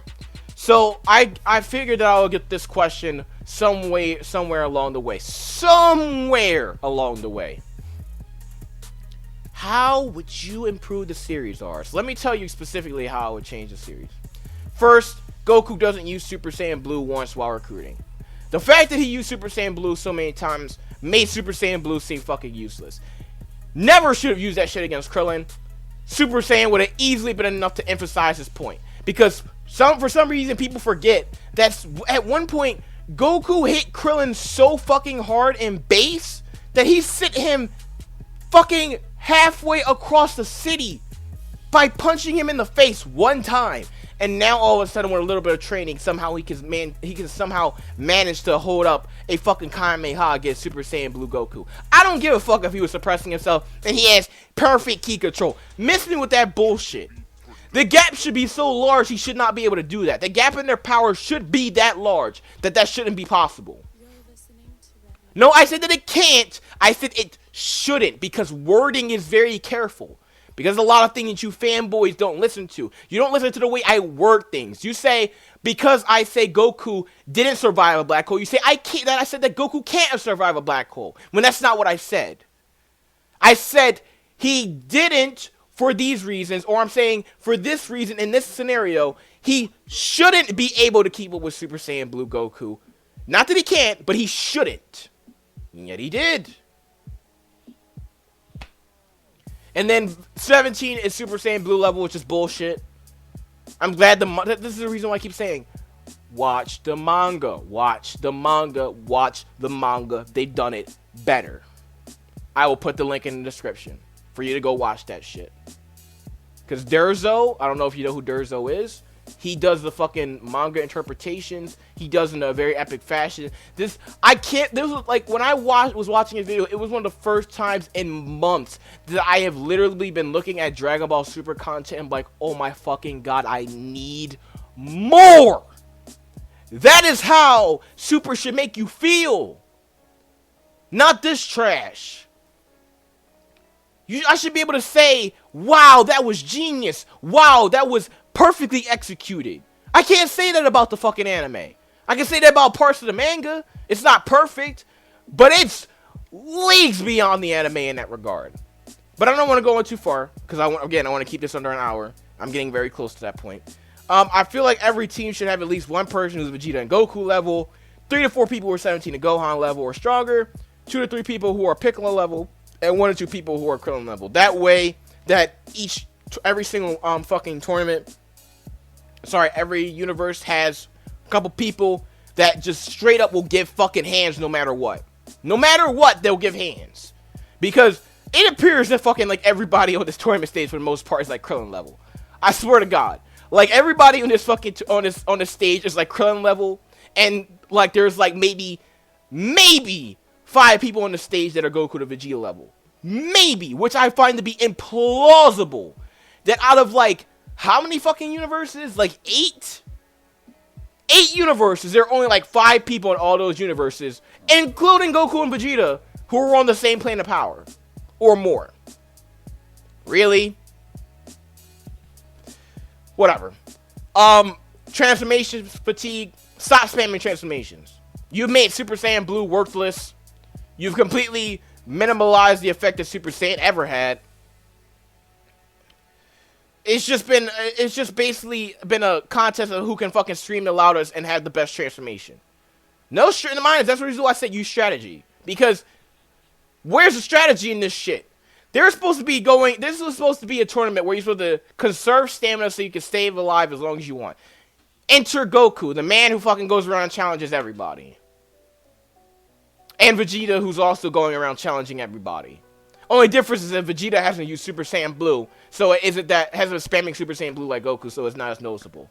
So, I figured that I'll get this question somewhere along the way. Somewhere along the way. How would you improve the series, R? So let me tell you specifically how I would change the series. First, Goku doesn't use Super Saiyan Blue once while recruiting. The fact that he used Super Saiyan Blue so many times made Super Saiyan Blue seem fucking useless. Never should have used that shit against Krillin. Super Saiyan would have easily been enough to emphasize his point. Because for some reason people forget that at one point Goku hit Krillin so fucking hard in base that he sent him fucking halfway across the city by punching him in the face one time. And now all of a sudden with a little bit of training, somehow he can somehow manage to hold up a fucking Kamehameha against Super Saiyan Blue Goku. I don't give a fuck if he was suppressing himself and he has perfect ki control. Miss me with that bullshit. The gap should be so large he should not be able to do that. The gap in their power should be that large that shouldn't be possible. No, I said that it can't. I said it shouldn't, because wording is very careful. Because a lot of things that you fanboys don't listen to. You don't listen to the way I word things. You say, because I say Goku didn't survive a black hole, you say I said that Goku can't survive a black hole. When that's not what I said. I said he didn't for these reasons, or I'm saying for this reason in this scenario, he shouldn't be able to keep up with Super Saiyan Blue Goku. Not that he can't, but he shouldn't. And yet he did. And then 17 is Super Saiyan Blue level, which is bullshit. I'm glad this is the reason why I keep saying, watch the manga, watch the manga, watch the manga. They've done it better. I will put the link in the description for you to go watch that shit. Because Durzo, I don't know if you know who Durzo is. He does the fucking manga interpretations. He does in a very epic fashion. This was like, when I was watching his video, it was one of the first times in months that I have literally been looking at Dragon Ball Super content and like, oh my fucking god, I need more. That is how Super should make you feel. Not this trash. I should be able to say, wow, that was genius. Wow, that was perfectly executed. I can't say that about the fucking anime. I can say that about parts of the manga. It's not perfect, but it's leagues beyond the anime in that regard. But I don't want to go on too far, because I want to keep this under an hour. I'm getting very close to that point. I feel like every team should have at least one person who's Vegeta and Goku level, 3 to 4 people who are 17 and Gohan level or stronger, 2 to 3 people who are Piccolo level, and 1 or 2 people who are Krillin level. That way, that every single fucking tournament, every universe has a couple people that just straight up will give fucking hands no matter what. No matter what, they'll give hands. Because it appears that fucking like everybody on this tournament stage for the most part is like Krillin level. I swear to God. Like everybody on this fucking on this stage is like Krillin level, and like there's like maybe 5 people on the stage that are Goku to Vegeta level. Maybe, which I find to be implausible. That out of like how many fucking universes? Like 8? 8 universes. There are only like 5 people in all those universes, including Goku and Vegeta, who are on the same plane of power. Or more. Really? Whatever. Transformation fatigue. Stop spamming transformations. You've made Super Saiyan Blue worthless. You've completely minimalized the effect that Super Saiyan ever had. It's just basically been a contest of who can fucking stream the loudest and have the best transformation. No shit in the mind. That's the reason why I said use strategy. Because where's the strategy in this shit? They're supposed to be going. This was supposed to be a tournament where you're supposed to conserve stamina so you can stay alive as long as you want. Enter Goku, the man who fucking goes around and challenges everybody. And Vegeta, who's also going around challenging everybody. Only difference is that Vegeta hasn't used Super Saiyan Blue, so it isn't that hasn't spamming Super Saiyan Blue like Goku, so it's not as noticeable.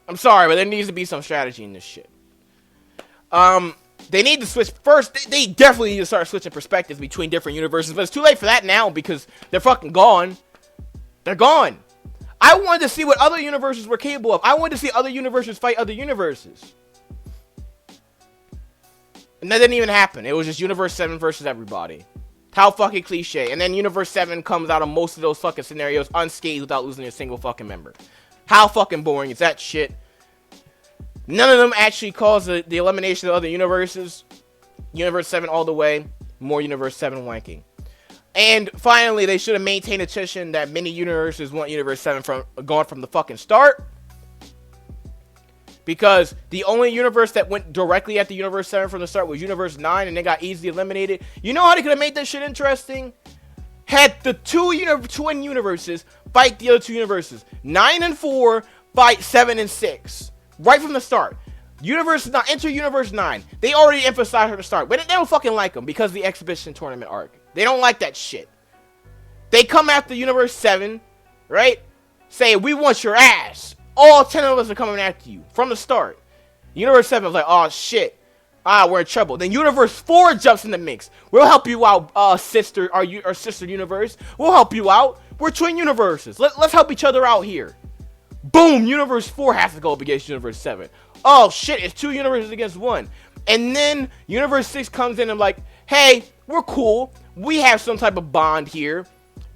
I'm sorry, but there needs to be some strategy in this shit. They need to switch first. They definitely need to start switching perspectives between different universes, but it's too late for that now because they're fucking gone. They're gone. I wanted to see what other universes were capable of. I wanted to see other universes fight other universes. And that didn't even happen. It was just Universe 7 versus everybody. How fucking cliche. And then Universe 7 comes out of most of those fucking scenarios unscathed without losing a single fucking member. How fucking boring is that shit? None of them actually cause the elimination of other universes. Universe 7 all the way. More Universe 7 wanking. And finally, they should have maintained a tradition that many universes want Universe 7 gone from the fucking start. Because the only universe that went directly at the Universe 7 from the start was Universe 9, and they got easily eliminated. You know how they could have made this shit interesting? Had the twin universes fight the other two universes. 9 and 4 fight 7 and 6. Right from the start. Enter Universe 9. They already emphasized her to start. But they don't fucking like them because of the exhibition tournament arc. They don't like that shit. They come after Universe 7, right? Say, we want your ass. All 10 of us are coming after you from the start. Universe 7 was like, oh shit. We're in trouble. Then Universe 4 jumps in the mix. We'll help you out, sister universe. We'll help you out. We're twin universes. Let's help each other out here. Boom! Universe 4 has to go up against Universe 7. Oh shit, it's 2 universes against 1. And then Universe 6 comes in and like, hey, we're cool. We have some type of bond here.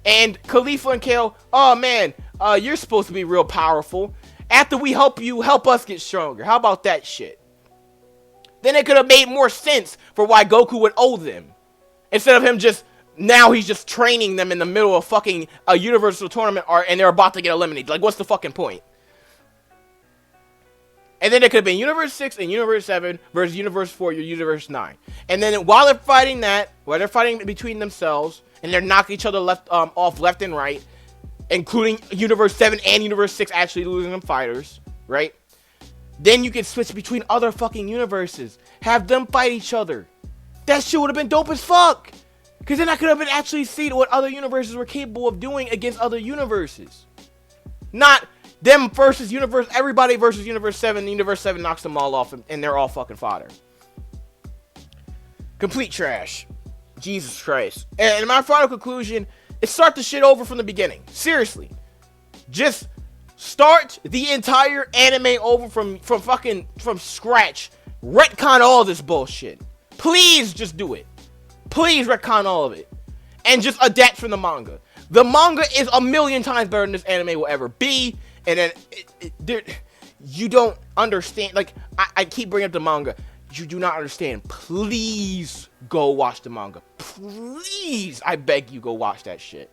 And Khalifa and Kale, oh man, you're supposed to be real powerful. After we help you, help us get stronger. How about that shit? Then it could have made more sense for why Goku would owe them. Instead of him now he's just training them in the middle of fucking a Universal Tournament art and they're about to get eliminated. Like, what's the fucking point? And then it could have been Universe 6 and Universe 7 versus Universe 4, your Universe 9. And then while they're fighting while they're fighting between themselves, and they're knocking each other off left and right, including Universe 7 and Universe 6 actually losing them fighters, right? Then you can switch between other fucking universes. Have them fight each other. That shit would have been dope as fuck. Because then I could have been actually seeing what other universes were capable of doing against other universes. Not them versus everybody versus Universe 7. Universe 7 knocks them all off and they're all fucking fodder. Complete trash. Jesus Christ. And my final conclusion is start the shit over from the beginning. Seriously. Just start the entire anime over from scratch. Retcon all this bullshit. Please just do it. Please retcon all of it. And just adapt from the manga. The manga is a million times better than this anime will ever be. And then you don't understand. Like, I keep bringing up the manga. You do not understand. Please go watch the manga. Please, I beg you, go watch that shit.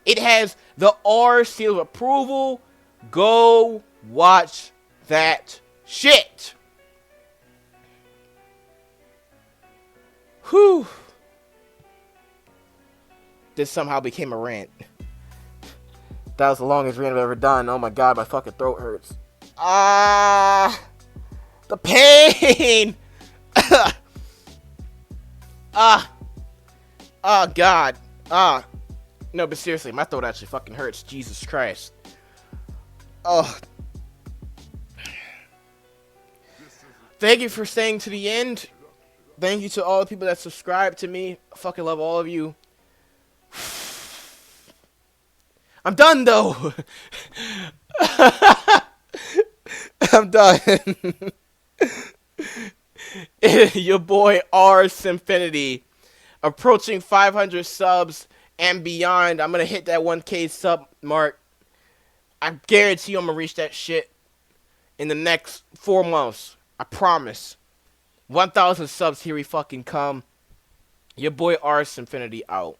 It has the R seal of approval. Go watch that shit. Whew. This somehow became a rant. That was the longest rant I've ever done. Oh my god, my fucking throat hurts. The pain! Oh god. No, but seriously, my throat actually fucking hurts. Jesus Christ. Oh. Thank you for staying to the end. Thank you to all the people that subscribe to me. I fucking love all of you. I'm done, though. I'm done. Your boy R Symfinity, approaching 500 subs and beyond. I'm gonna hit that 1K sub mark. I guarantee you I'm gonna reach that shit in the next 4 months. I promise. 1,000 subs, here we fucking come. Your boy R Symfinity out.